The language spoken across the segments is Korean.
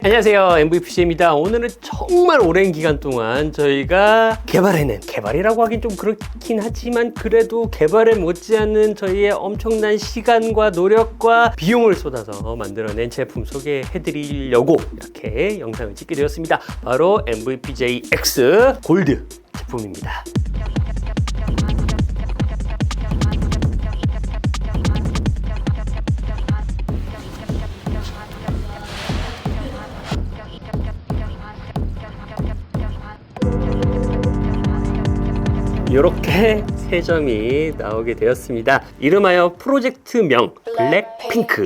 안녕하세요, MVPC입니다. 오늘은 정말 오랜 기간 동안 저희가 개발해낸, 개발이라고 하긴 좀 그렇긴 하지만 그래도 개발에 못지않은 저희의 엄청난 시간과 노력과 비용을 쏟아서 만들어낸 제품 소개해드리려고 이렇게 영상을 찍게 되었습니다. 바로 MVPJ-X 골드 제품입니다. 이렇게 세 점이 나오게 되었습니다. 이름하여 프로젝트명 블랙핑크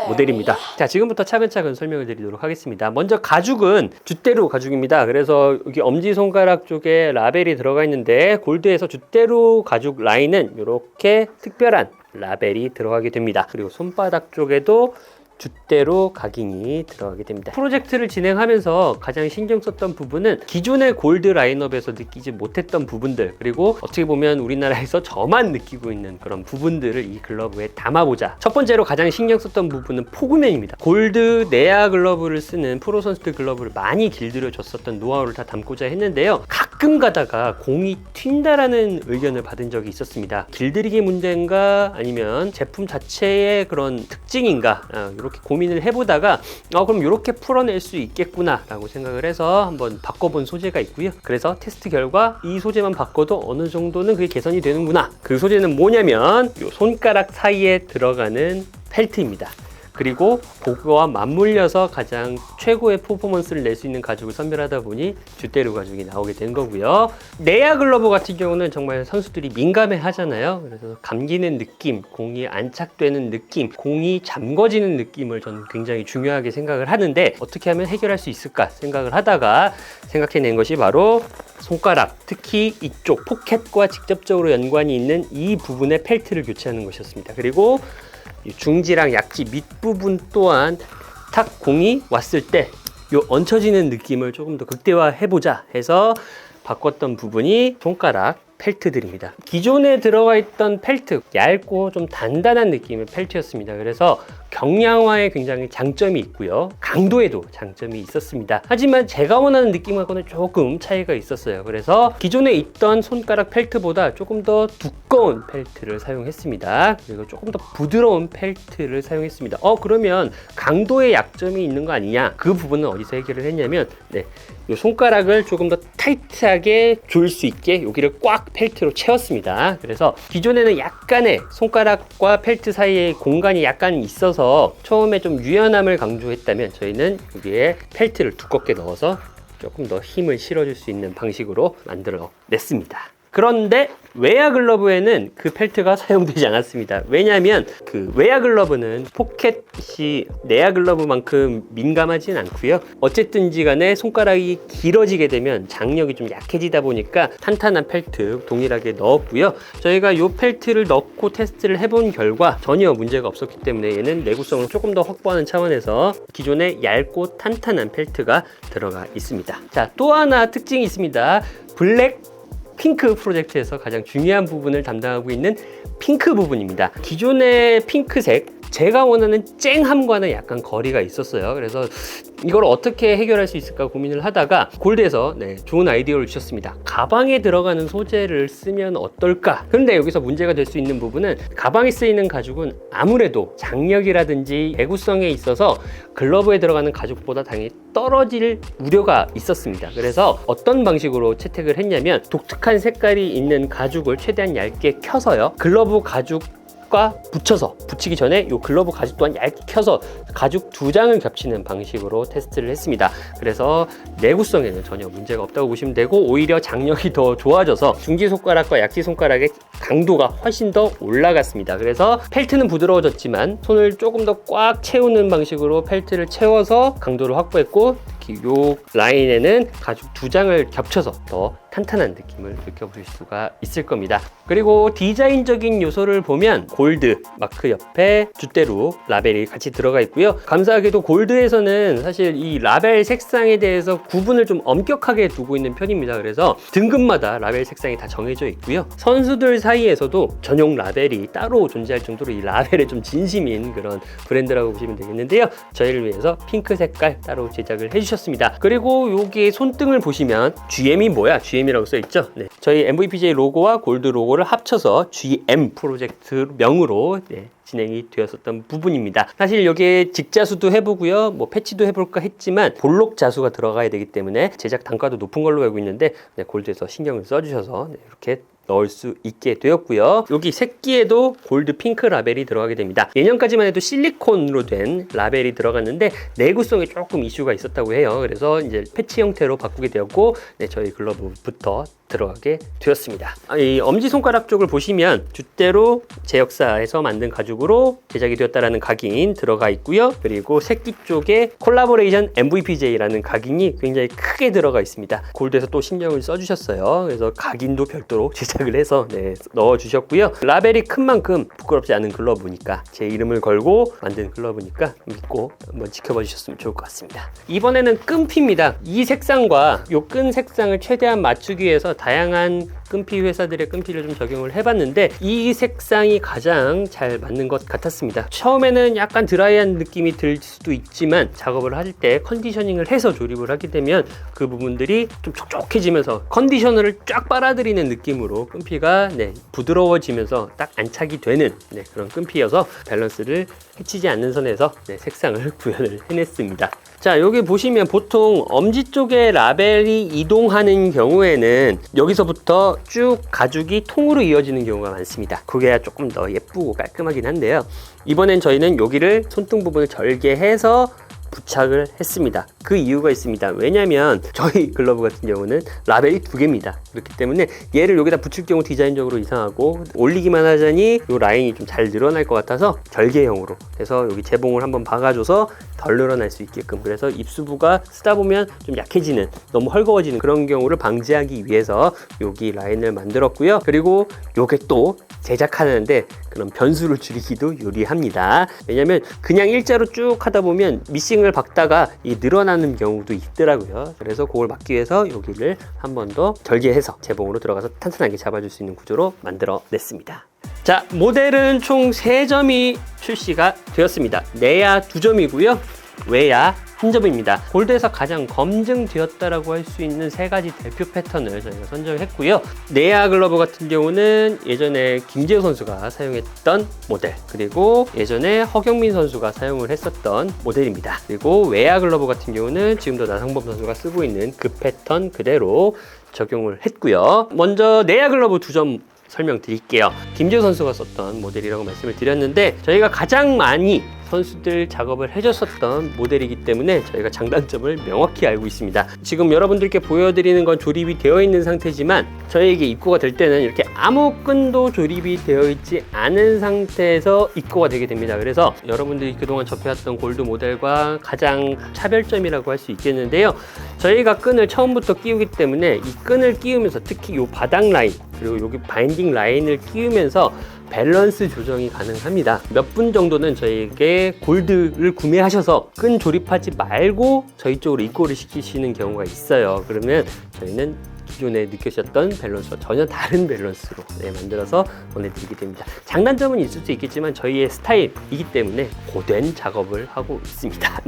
모델입니다. 자, 지금부터 차근차근 설명을 드리도록 하겠습니다. 먼저 가죽은 줏대루 가죽입니다. 그래서 여기 엄지손가락 쪽에 라벨이 들어가 있는데 골드에서 줏대루 가죽 라인은 이렇게 특별한 라벨이 들어가게 됩니다. 그리고 손바닥 쪽에도 줏대루 각인이 들어가게 됩니다. 프로젝트를 진행하면서 가장 신경 썼던 부분은 기존의 골드 라인업에서 느끼지 못했던 부분들, 그리고 어떻게 보면 우리나라에서 저만 느끼고 있는 그런 부분들을 이 글러브에 담아보자. 첫 번째로 가장 신경 썼던 부분은 포그맨입니다. 골드 내야 글러브를 쓰는 프로 선수들 글러브를 많이 길들여 줬었던 노하우를 다 담고자 했는데요, 가끔 가다가 공이 튄다라는 의견을 받은 적이 있었습니다. 길들이기 문제인가 아니면 제품 자체의 그런 특징인가, 이렇게 고민을 해보다가 그럼 이렇게 풀어낼 수 있겠구나 라고 생각을 해서 한번 바꿔본 소재가 있고요. 그래서 테스트 결과 이 소재만 바꿔도 어느 정도는 그게 개선이 되는구나. 그 소재는 뭐냐면 이 손가락 사이에 들어가는 펠트입니다. 그리고 그거와 맞물려서 가장 최고의 퍼포먼스를 낼 수 있는 가죽을 선별하다 보니 줏대루 가죽이 나오게 된 거고요. 내야 글러브 같은 경우는 정말 선수들이 민감해 하잖아요. 그래서 감기는 느낌, 공이 안착되는 느낌, 공이 잠궈지는 느낌을 저는 굉장히 중요하게 생각을 하는데, 어떻게 하면 해결할 수 있을까 생각을 하다가 생각해낸 것이 바로 손가락, 특히 이쪽 포켓과 직접적으로 연관이 있는 이 부분의 펠트를 교체하는 것이었습니다. 그리고 중지랑 약지 밑부분 또한 탁 공이 왔을 때 요 얹혀지는 느낌을 조금 더 극대화해보자 해서 바꿨던 부분이 손가락 펠트들입니다. 기존에 들어가 있던 펠트, 얇고 좀 단단한 느낌의 펠트였습니다. 그래서 경량화에 굉장히 장점이 있고요, 강도에도 장점이 있었습니다. 하지만 제가 원하는 느낌하고는 조금 차이가 있었어요. 그래서 기존에 있던 손가락 펠트보다 조금 더 두꺼운 펠트를 사용했습니다. 그리고 조금 더 부드러운 펠트를 사용했습니다. 그러면 강도에 약점이 있는 거 아니냐? 그 부분은 어디서 해결을 했냐면, 이 손가락을 조금 더 타이트하게 조일 수 있게 여기를 꽉 펠트로 채웠습니다. 그래서 기존에는 약간의 손가락과 펠트 사이에 공간이 약간 있어서 처음에 좀 유연함을 강조했다면, 저희는 여기에 펠트를 두껍게 넣어서 조금 더 힘을 실어줄 수 있는 방식으로 만들어 냈습니다. 그런데 외야 글러브에는 그 펠트가 사용되지 않았습니다. 왜냐하면 그 외야 글러브는 포켓이 내야 글러브만큼 민감하진 않고요. 어쨌든지 간에 손가락이 길어지게 되면 장력이 좀 약해지다 보니까 탄탄한 펠트 동일하게 넣었고요. 저희가 이 펠트를 넣고 테스트를 해본 결과 전혀 문제가 없었기 때문에 얘는 내구성을 조금 더 확보하는 차원에서 기존에 얇고 탄탄한 펠트가 들어가 있습니다. 자, 또 하나 특징이 있습니다. 블랙 핑크 프로젝트에서 가장 중요한 부분을 담당하고 있는 핑크 부분입니다. 기존의 핑크색, 제가 원하는 쨍함과는 약간 거리가 있었어요. 그래서 이걸 어떻게 해결할 수 있을까 고민을 하다가 골드에서 좋은 아이디어를 주셨습니다. 가방에 들어가는 소재를 쓰면 어떨까? 그런데 여기서 문제가 될 수 있는 부분은, 가방에 쓰이는 가죽은 아무래도 장력이라든지 내구성에 있어서 글러브에 들어가는 가죽보다 당연히 떨어질 우려가 있었습니다. 그래서 어떤 방식으로 채택을 했냐면, 독특한 색깔이 있는 가죽을 최대한 얇게 켜서요, 글러브 가죽과 붙이기 전에 이 글러브 가죽 또한 얇게 켜서 가죽 두 장을 겹치는 방식으로 테스트를 했습니다. 그래서 내구성에는 전혀 문제가 없다고 보시면 되고, 오히려 장력이 더 좋아져서 중지손가락과 약지손가락의 강도가 훨씬 더 올라갔습니다. 그래서 펠트는 부드러워졌지만 손을 조금 더 꽉 채우는 방식으로 펠트를 채워서 강도를 확보했고, 특히 이 라인에는 가죽 두 장을 겹쳐서 더 탄탄한 느낌을 느껴보실 수가 있을 겁니다. 그리고 디자인적인 요소를 보면 골드 마크 옆에 줏대로 라벨이 같이 들어가 있고요. 감사하게도 골드에서는 사실 이 라벨 색상에 대해서 구분을 좀 엄격하게 두고 있는 편입니다. 그래서 등급마다 라벨 색상이 다 정해져 있고요. 선수들 사이에서도 전용 라벨이 따로 존재할 정도로 이 라벨에 좀 진심인 그런 브랜드라고 보시면 되겠는데요. 저희를 위해서 핑크 색깔 따로 제작을 해주셨습니다. 그리고 여기 손등을 보시면 GM이 뭐야? GM이라고 써있죠? 네. 저희 MVPJ 로고와 골드 로고를 합쳐서 GM 프로젝트 명으로 진행이 되었었던 부분입니다. 사실 여기에 직자수도 해보고요, 뭐 패치도 해볼까 했지만 볼록 자수가 들어가야 되기 때문에 제작 단가도 높은 걸로 알고 있는데 골드에서 신경을 써주셔서 이렇게 넣을 수 있게 되었고요. 여기 새끼에도 골드 핑크 라벨이 들어가게 됩니다. 예년까지만 해도 실리콘으로 된 라벨이 들어갔는데 내구성에 조금 이슈가 있었다고 해요. 그래서 이제 패치 형태로 바꾸게 되었고 저희 글러브부터 들어가게 되었습니다. 이 엄지손가락 쪽을 보시면 줏대로 제역사에서 만든 가죽으로 제작이 되었다라는 각인 들어가 있고요. 그리고 새끼 쪽에 콜라보레이션 MVPJ라는 각인이 굉장히 크게 들어가 있습니다. 골드에서 또 신경을 써주셨어요. 그래서 각인도 별도로 제작을 해서 넣어주셨고요. 라벨이 큰 만큼 부끄럽지 않은 글러브니까 제 이름을 걸고 만든 글러브니까 믿고 한번 지켜봐 주셨으면 좋을 것 같습니다. 이번에는 끈피입니다. 이 색상과 이 끈 색상을 최대한 맞추기 위해서 다양한 끈피 회사들의 끈피를 좀 적용을 해봤는데 이 색상이 가장 잘 맞는 것 같았습니다. 처음에는 약간 드라이한 느낌이 들 수도 있지만 작업을 할 때 컨디셔닝을 해서 조립을 하게 되면 그 부분들이 좀 촉촉해지면서 컨디셔너를 쫙 빨아들이는 느낌으로 끈피가 부드러워지면서 딱 안착이 되는 그런 끈피여서 밸런스를 해치지 않는 선에서 색상을 구현을 해냈습니다. 자, 여기 보시면 보통 엄지 쪽에 라벨이 이동하는 경우에는 여기서부터 쭉 가죽이 통으로 이어지는 경우가 많습니다. 그게 조금 더 예쁘고 깔끔하긴 한데요. 이번엔 저희는 여기를 손등 부분을 절개해서 부착을 했습니다. 그 이유가 있습니다. 왜냐면 저희 글러브 같은 경우는 라벨이 2개입니다. 그렇기 때문에 얘를 여기다 붙일 경우 디자인적으로 이상하고 올리기만 하자니 이 라인이 좀 잘 늘어날 것 같아서 절개형으로 해서 여기 재봉을 한번 박아줘서 덜 늘어날 수 있게끔, 그래서 입수부가 쓰다 보면 좀 약해지는, 너무 헐거워지는 그런 경우를 방지하기 위해서 여기 라인을 만들었고요. 그리고 요게 또 제작하는데 그런 변수를 줄이기도 유리합니다. 왜냐면 그냥 일자로 쭉 하다 보면 미싱을 박다가 이 늘어나는 경우도 있더라고요. 그래서 그걸 막기 위해서 여기를 한 번 더 절개해서 재봉으로 들어가서 탄탄하게 잡아줄 수 있는 구조로 만들어 냈습니다. 자, 모델은 총 3점이 출시가 되었습니다. 내야 2점이고요. 외야 1점입니다. 골드에서 가장 검증되었다라고 할 수 있는 3가지 대표 패턴을 저희가 선정했고요. 내야 글러브 같은 경우는 예전에 김재우 선수가 사용했던 모델, 그리고 예전에 허경민 선수가 사용을 했었던 모델입니다. 그리고 외야 글러브 같은 경우는 지금도 나성범 선수가 쓰고 있는 그 패턴 그대로 적용을 했고요. 먼저 내야 글러브 2점 설명드릴게요. 김재우 선수가 썼던 모델이라고 말씀을 드렸는데 저희가 가장 많이 선수들 작업을 해줬었던 모델이기 때문에 저희가 장단점을 명확히 알고 있습니다. 지금 여러분들께 보여드리는 건 조립이 되어 있는 상태지만 저희에게 입고가 될 때는 이렇게 아무 끈도 조립이 되어 있지 않은 상태에서 입고가 되게 됩니다. 그래서 여러분들이 그동안 접해왔던 골드 모델과 가장 차별점이라고 할 수 있겠는데요. 저희가 끈을 처음부터 끼우기 때문에 이 끈을 끼우면서 특히 이 바닥 라인 그리고 여기 바인딩 라인을 끼우면서 밸런스 조정이 가능합니다. 몇 분 정도는 저희에게 골드를 구매하셔서 끈 조립하지 말고 저희 쪽으로 입고를 시키시는 경우가 있어요. 그러면 저희는 기존에 느끼셨던 밸런스와 전혀 다른 밸런스로 만들어서 보내드리게 됩니다. 장단점은 있을 수 있겠지만 저희의 스타일이기 때문에 고된 작업을 하고 있습니다.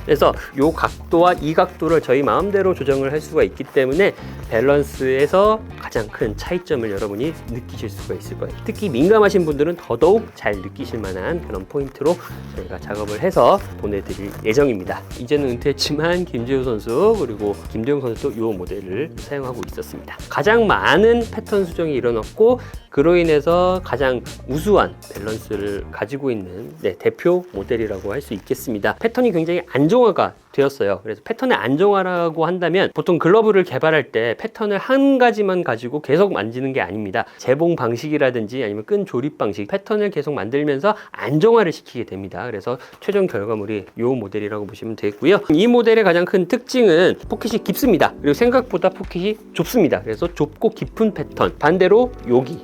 그래서 이 각도와 이 각도를 저희 마음대로 조정을 할 수가 있기 때문에 밸런스에서 가장 큰 차이점을 여러분이 느끼실 수가 있을 거예요. 특히 민감하신 분들은 더더욱 잘 느끼실 만한 그런 포인트로 저희가 작업을 해서 보내드릴 예정입니다. 이제는 은퇴했지만 김재우 선수 그리고 김대웅 선수도 이 모델을 사용하고 있었습니다. 가장 많은 패턴 수정이 일어났고 그로 인해서 가장 우수한 밸런스를 가지고 있는 대표 모델이라고 할 수 있겠습니다. 패턴이 굉장히 안정화가 되었어요. 그래서 패턴을 안정화라고 한다면 보통 글러브를 개발할 때 패턴을 한 가지만 가지고 계속 만지는 게 아닙니다. 재봉 방식이라든지 아니면 끈 조립 방식, 패턴을 계속 만들면서 안정화를 시키게 됩니다. 그래서 최종 결과물이 이 모델이라고 보시면 되겠고요. 이 모델의 가장 큰 특징은 포켓이 깊습니다. 그리고 생각보다 포켓이 좁습니다. 그래서 좁고 깊은 패턴. 반대로 여기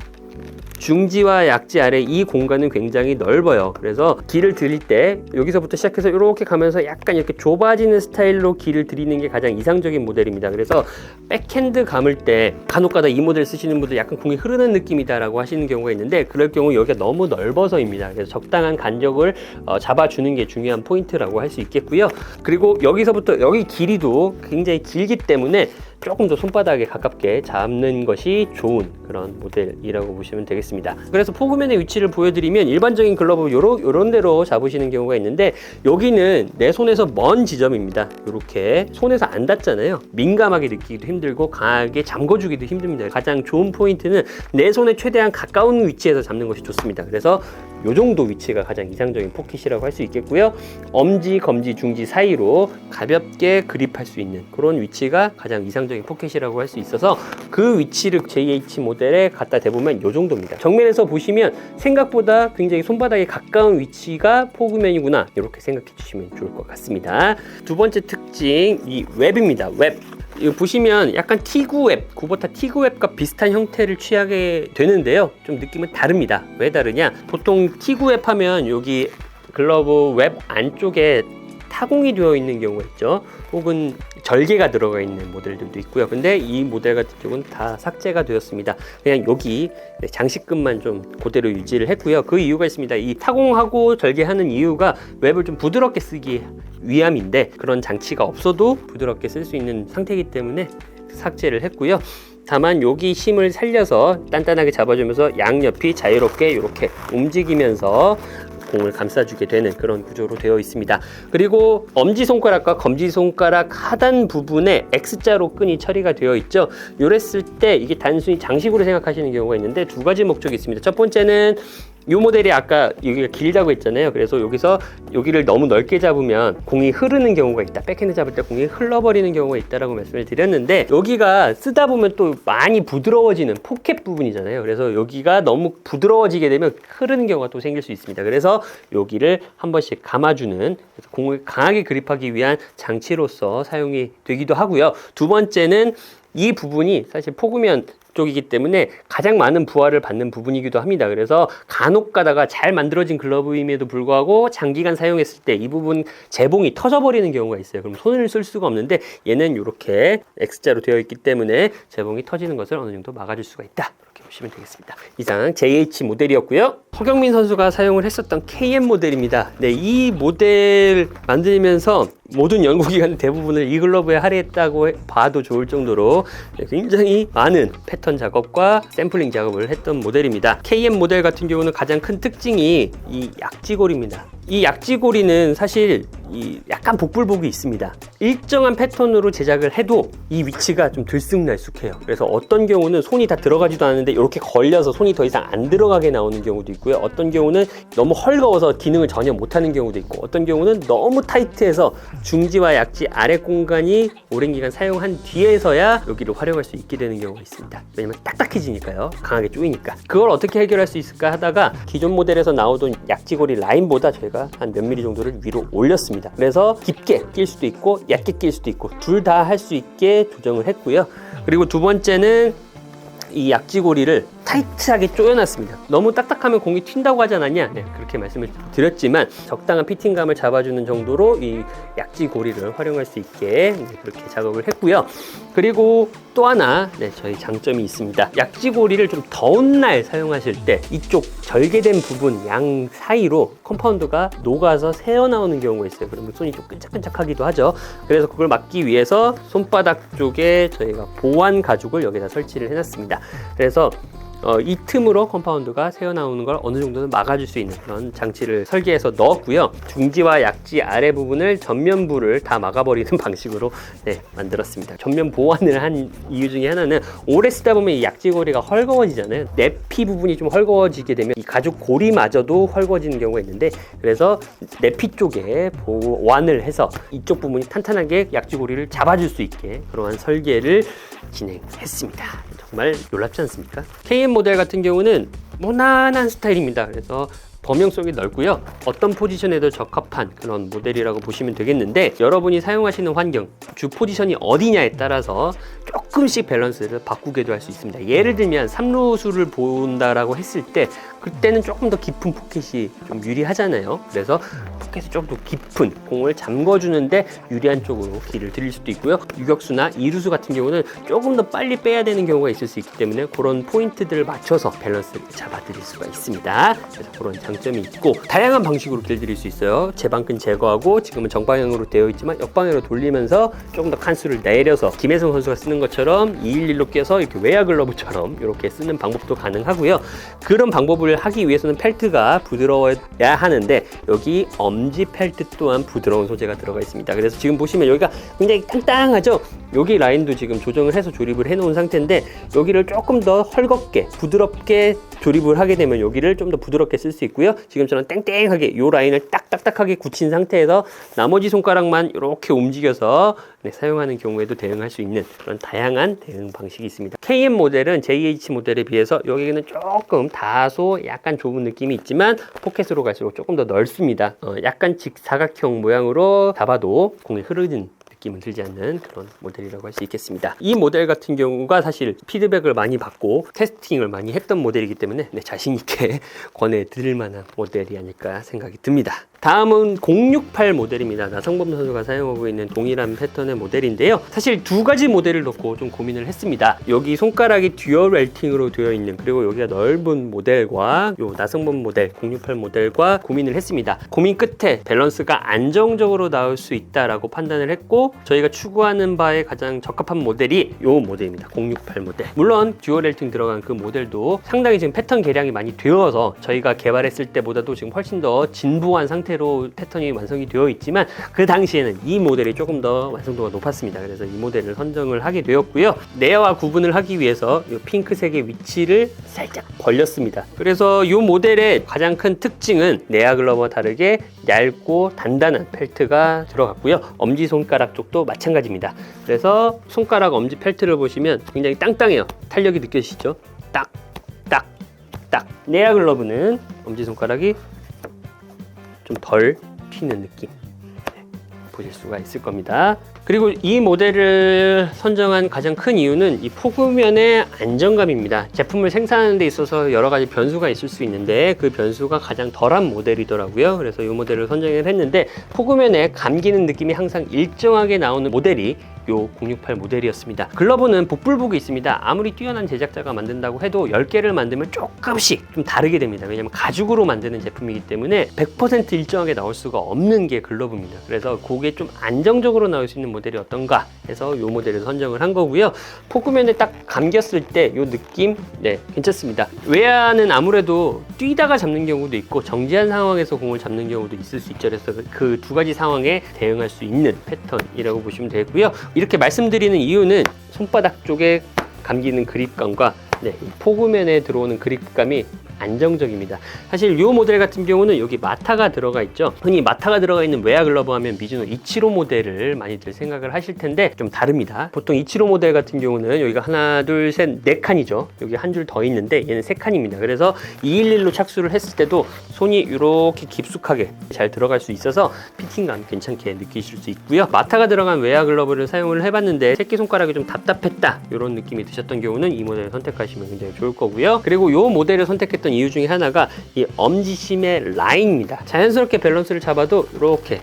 중지와 약지 아래 이 공간은 굉장히 넓어요. 그래서 길을 들일 때 여기서부터 시작해서 이렇게 가면서 약간 이렇게 좁아지는 스타일로 길을 들이는 게 가장 이상적인 모델입니다. 그래서 백핸드 감을 때 간혹가다 이 모델 쓰시는 분들 약간 공이 흐르는 느낌이다 라고 하시는 경우가 있는데, 그럴 경우 여기가 너무 넓어서입니다. 그래서 적당한 간격을 잡아주는 게 중요한 포인트라고 할 수 있겠고요. 그리고 여기서부터 여기 길이도 굉장히 길기 때문에 조금 더 손바닥에 가깝게 잡는 것이 좋은 그런 모델이라고 보시면 되겠습니다. 그래서 포그맨의 위치를 보여드리면 일반적인 글러브 요런 데로 잡으시는 경우가 있는데, 여기는 내 손에서 먼 지점입니다. 이렇게 손에서 안 닿잖아요. 민감하게 느끼기도 힘들고 강하게 잠궈주기도 힘듭니다. 가장 좋은 포인트는 내 손에 최대한 가까운 위치에서 잡는 것이 좋습니다. 그래서 요 정도 위치가 가장 이상적인 포켓이라고 할 수 있겠고요. 엄지, 검지, 중지 사이로 가볍게 그립할 수 있는 그런 위치가 가장 이상적인 포켓이라고 할 수 있어서 그 위치를 JH 모델에 갖다 대보면 요 정도입니다. 정면에서 보시면 생각보다 굉장히 손바닥에 가까운 위치가 포그맨이구나, 이렇게 생각해 주시면 좋을 것 같습니다. 두 번째 특징, 이 웹입니다. 웹. 이거 보시면 약간 티구웹, 구보타 티구웹과 비슷한 형태를 취하게 되는데요. 좀 느낌은 다릅니다. 왜 다르냐? 보통 티구웹 하면 여기 글러브 웹 안쪽에 타공이 되어 있는 경우가 있죠. 혹은 절개가 들어가 있는 모델들도 있고요. 근데 이 모델 같은 경우는 다 삭제가 되었습니다. 그냥 여기 장식끈만 좀 그대로 유지를 했고요. 그 이유가 있습니다. 이 타공하고 절개하는 이유가 웹을 좀 부드럽게 쓰기 위함인데, 그런 장치가 없어도 부드럽게 쓸 수 있는 상태이기 때문에 삭제를 했고요. 다만 여기 힘을 살려서 단단하게 잡아주면서 양옆이 자유롭게 이렇게 움직이면서 공을 감싸주게 되는 그런 구조로 되어 있습니다. 그리고 엄지손가락과 검지손가락 하단 부분에 X자로 끈이 처리가 되어 있죠. 요랬을 때 이게 단순히 장식으로 생각하시는 경우가 있는데, 두 가지 목적이 있습니다. 첫 번째는 이 모델이 아까 여기가 길다고 했잖아요. 그래서 여기서 여기를 너무 넓게 잡으면 공이 흐르는 경우가 있다. 백핸드 잡을 때 공이 흘러버리는 경우가 있다라고 말씀을 드렸는데, 여기가 쓰다 보면 또 많이 부드러워지는 포켓 부분이잖아요. 그래서 여기가 너무 부드러워지게 되면 흐르는 경우가 또 생길 수 있습니다. 그래서 여기를 한 번씩 감아주는, 공을 강하게 그립하기 위한 장치로서 사용이 되기도 하고요. 두 번째는 이 부분이 사실 포그맨 쪽이기 때문에 가장 많은 부하를 받는 부분이기도 합니다. 그래서 간혹 가다가 잘 만들어진 글러브임에도 불구하고 장기간 사용했을 때 이 부분 재봉이 터져버리는 경우가 있어요. 그럼 손을 쓸 수가 없는데, 얘는 이렇게 X자로 되어 있기 때문에 재봉이 터지는 것을 어느 정도 막아줄 수가 있다, 이렇게 보시면 되겠습니다. 이상 JH 모델이었고요. 허경민 선수가 사용을 했었던 KM 모델입니다. 네, 이 모델 만들면서 모든 연구기관 대부분을 이 글러브에 할애했다고 봐도 좋을 정도로 굉장히 많은 패턴 작업과 샘플링 작업을 했던 모델입니다. KM 모델 같은 경우는 가장 큰 특징이 이 약지고리입니다. 이 약지고리는 사실 약간 복불복이 있습니다. 일정한 패턴으로 제작을 해도 이 위치가 좀 들쑥날쑥해요. 그래서 어떤 경우는 손이 다 들어가지도 않는데 이렇게 걸려서 손이 더 이상 안 들어가게 나오는 경우도 있고요. 어떤 경우는 너무 헐거워서 기능을 전혀 못하는 경우도 있고, 어떤 경우는 너무 타이트해서 중지와 약지 아래 공간이 오랜 기간 사용한 뒤에서야 여기를 활용할 수 있게 되는 경우가 있습니다. 왜냐면 딱딱해지니까요. 강하게 조이니까. 그걸 어떻게 해결할 수 있을까 하다가 기존 모델에서 나오던 약지고리 라인보다 저희가 한 몇 미리 정도를 위로 올렸습니다. 그래서 깊게 낄 수도 있고 얕게 낄 수도 있고 둘 다 할 수 있게 조정을 했고요. 그리고 두 번째는 이 약지고리를 타이트하게 조여놨습니다. 너무 딱딱하면 공이 튄다고 하지 않았냐? 네, 그렇게 말씀을 드렸지만 적당한 피팅감을 잡아주는 정도로 이 약지고리를 활용할 수 있게 그렇게 작업을 했고요. 그리고 또 하나 저희 장점이 있습니다. 약지고리를 좀 더운 날 사용하실 때 이쪽 절개된 부분 양 사이로 컴파운드가 녹아서 새어나오는 경우가 있어요. 그러면 손이 좀 끈적끈적하기도 하죠. 그래서 그걸 막기 위해서 손바닥 쪽에 저희가 보완 가죽을 여기다 설치를 해놨습니다. 그래서 이 틈으로 컴파운드가 새어나오는 걸 어느 정도는 막아줄 수 있는 그런 장치를 설계해서 넣었고요. 중지와 약지 아래 부분을 전면부를 다 막아버리는 방식으로 만들었습니다. 전면 보완을 한 이유 중에 하나는 오래 쓰다 보면 이 약지고리가 헐거워지잖아요. 내피 부분이 좀 헐거워지게 되면 이 가죽 고리마저도 헐거워지는 경우가 있는데, 그래서 내피 쪽에 보완을 해서 이쪽 부분이 탄탄하게 약지고리를 잡아줄 수 있게 그러한 설계를 진행했습니다. 정말 놀랍지 않습니까? KM 모델 같은 경우는 무난한 스타일입니다. 그래서 범용성이 넓고요. 어떤 포지션에도 적합한 그런 모델이라고 보시면 되겠는데, 여러분이 사용하시는 환경, 주 포지션이 어디냐에 따라서 조금씩 밸런스를 바꾸게도 할 수 있습니다. 예를 들면 3루수를 본다라고 했을 때 그때는 조금 더 깊은 포켓이 좀 유리하잖아요. 그래서 포켓을 조금 더 깊은 공을 잠궈주는데 유리한 쪽으로 기를 들일 수도 있고요. 유격수나 2루수 같은 경우는 조금 더 빨리 빼야 되는 경우가 있을 수 있기 때문에 그런 포인트들을 맞춰서 밸런스를 잡아드릴 수가 있습니다. 그래서 그런 장점이 있고, 다양한 방식으로 길들일 수 있어요. 제방근 제거하고, 지금은 정방향으로 되어 있지만 역방향으로 돌리면서 조금 더 칸수를 내려서 김혜성 선수가 쓰는 것처럼 211로 껴서 이렇게 외야 글러브처럼 이렇게 쓰는 방법도 가능하고요. 그런 방법을 하기 위해서는 펠트가 부드러워야 하는데, 여기 엄지 펠트 또한 부드러운 소재가 들어가 있습니다. 그래서 지금 보시면 여기가 굉장히 땅땅하죠. 여기 라인도 지금 조정을 해서 조립을 해 놓은 상태인데, 여기를 조금 더 헐겁게 부드럽게 조립을 하게 되면 여기를 좀 더 부드럽게 쓸 수 있고요. 지금처럼 땡땡하게 이 라인을 딱딱딱하게 굳힌 상태에서 나머지 손가락만 이렇게 움직여서 사용하는 경우에도 대응할 수 있는 그런 다양한 대응 방식이 있습니다. KM 모델은 JH 모델에 비해서 여기는 조금 다소 약간 좁은 느낌이 있지만 포켓으로 갈수록 조금 더 넓습니다. 약간 직사각형 모양으로 잡아도 공이 흐르는 느낌을 들지 않는 그런 모델이라고 할 수 있겠습니다. 이 모델 같은 경우가 사실 피드백을 많이 받고 테스팅을 많이 했던 모델이기 때문에 자신 있게 권해드릴 만한 모델이 아닐까 생각이 듭니다. 다음은 068 모델입니다. 나성범 선수가 사용하고 있는 동일한 패턴의 모델인데요. 사실 두 가지 모델을 놓고 좀 고민을 했습니다. 여기 손가락이 듀얼 웰팅으로 되어 있는, 그리고 여기가 넓은 모델과 요 나성범 모델 068 모델과 고민을 했습니다. 고민 끝에 밸런스가 안정적으로 나올 수 있다라고 판단을 했고, 저희가 추구하는 바에 가장 적합한 모델이 요 모델입니다. 068 모델. 물론 듀얼 웰팅 들어간 그 모델도 상당히 지금 패턴 개량이 많이 되어서 저희가 개발했을 때보다도 지금 훨씬 더 진부한 상태로 패턴이 완성이 되어 있지만, 그 당시에는 이 모델이 조금 더 완성도가 높았습니다. 그래서 이 모델을 선정을 하게 되었고요. 내야와 구분을 하기 위해서 이 핑크색의 위치를 살짝 벌렸습니다. 그래서 이 모델의 가장 큰 특징은 내야 글러브와 다르게 얇고 단단한 펠트가 들어갔고요. 엄지손가락 쪽도 마찬가지입니다. 그래서 손가락 엄지 펠트를 보시면 굉장히 땅땅해요. 탄력이 느껴지시죠? 딱, 딱, 딱. 내야 글러브는 엄지손가락이 좀 덜 튀는 느낌 보실 수가 있을 겁니다. 그리고 이 모델을 선정한 가장 큰 이유는 이 포구면의 안정감입니다. 제품을 생산하는 데 있어서 여러 가지 변수가 있을 수 있는데 그 변수가 가장 덜한 모델이더라고요. 그래서 이 모델을 선정을 했는데, 포구면에 감기는 느낌이 항상 일정하게 나오는 모델이 요 068 모델이었습니다. 글러브는 복불복이 있습니다. 아무리 뛰어난 제작자가 만든다고 해도 10개를 만들면 조금씩 좀 다르게 됩니다. 왜냐면 가죽으로 만드는 제품이기 때문에 100% 일정하게 나올 수가 없는 게 글러브입니다. 그래서 그게 좀 안정적으로 나올 수 있는 모델이 어떤가 해서 요 모델을 선정을 한 거고요. 포구면에 딱 감겼을 때 요 느낌 괜찮습니다. 외야는 아무래도 뛰다가 잡는 경우도 있고 정지한 상황에서 공을 잡는 경우도 있을 수 있죠. 그래서 그 두 가지 상황에 대응할 수 있는 패턴이라고 보시면 되고요. 이렇게 말씀드리는 이유는 손바닥 쪽에 감기는 그립감과 포구면에 들어오는 그립감이 안정적입니다. 사실 이 모델 같은 경우는 여기 마타가 들어가 있죠. 흔히 마타가 들어가 있는 외야 글러브 하면 미즈노 이치로 모델을 많이들 생각을 하실 텐데 좀 다릅니다. 보통 이치로 모델 같은 경우는 여기가 하나, 둘, 셋, 네 칸이죠. 여기 한 줄 더 있는데 얘는 세 칸입니다. 그래서 211로 착수를 했을 때도 손이 이렇게 깊숙하게 잘 들어갈 수 있어서 피팅감 괜찮게 느끼실 수 있고요. 마타가 들어간 외야 글러브를 사용을 해봤는데 새끼손가락이 좀 답답했다 이런 느낌이 드셨던 경우는 이 모델을 선택하시면 굉장히 좋을 거고요. 그리고 이 모델을 선택했던 이유 중에 하나가 이 엄지심의 라인입니다. 자연스럽게 밸런스를 잡아도 이렇게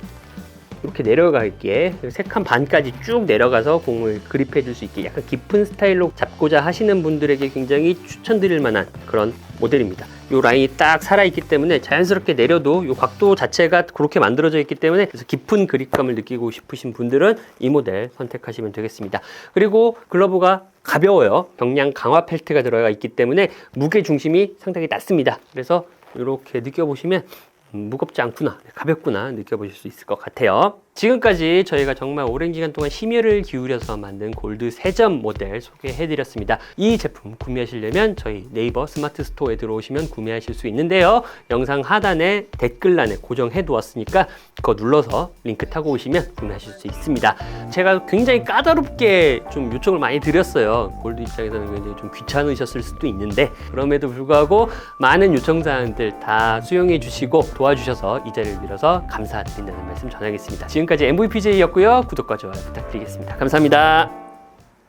이렇게 내려가게 3칸 반까지 쭉 내려가서 공을 그립해 줄 수 있게 약간 깊은 스타일로 잡고자 하시는 분들에게 굉장히 추천드릴 만한 그런 모델입니다. 이 라인이 딱 살아있기 때문에 자연스럽게 내려도 이 각도 자체가 그렇게 만들어져 있기 때문에 그래서 깊은 그립감을 느끼고 싶으신 분들은 이 모델 선택하시면 되겠습니다. 그리고 글러브가 가벼워요. 경량 강화 펠트가 들어가 있기 때문에 무게 중심이 상당히 낮습니다. 그래서 이렇게 느껴보시면 무겁지 않구나, 가볍구나 느껴보실 수 있을 것 같아요. 지금까지 저희가 정말 오랜 기간 동안 심혈을 기울여서 만든 골드 3점 모델 소개해드렸습니다. 이 제품 구매하시려면 저희 네이버 스마트 스토어에 들어오시면 구매하실 수 있는데요. 영상 하단에 댓글란에 고정해 두었으니까 그거 눌러서 링크 타고 오시면 구매하실 수 있습니다. 제가 굉장히 까다롭게 좀 요청을 많이 드렸어요. 골드 입장에서는 굉장히 좀 귀찮으셨을 수도 있는데 그럼에도 불구하고 많은 요청사항들 다 수용해 주시고 도와주셔서 이 자리를 빌어서 감사드린다는 말씀 전하겠습니다. 지금까지 MVPJ였고요. 구독과 좋아요 부탁드리겠습니다. 감사합니다.